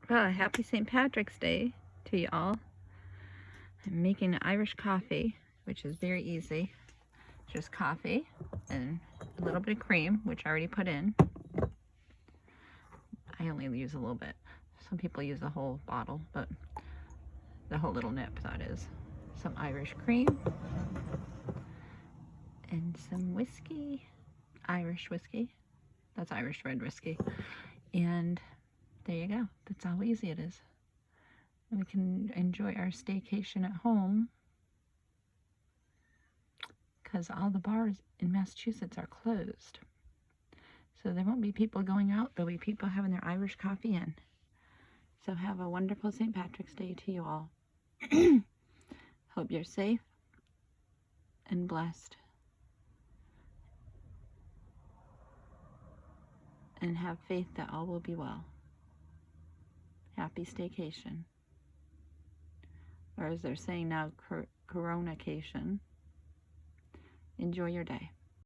Well, happy St. Patrick's Day to you all. I'm making Irish coffee, which is very easy. Just coffee and a little bit of cream, which I already put in. I only use a little bit. Some people use the whole bottle, but the whole little nip, that is. Some Irish cream and some whiskey, Irish whiskey. That's Irish red whiskey. And there you go. That's how easy it is. And we can enjoy our staycation at home because all the bars in Massachusetts are closed. So there won't be people going out. There'll be people having their Irish coffee in. So have a wonderful St. Patrick's Day to you all. Hope you're safe and blessed. And have faith that all will be well. Happy staycation. Or as they're saying now, Coronacation. Enjoy your day.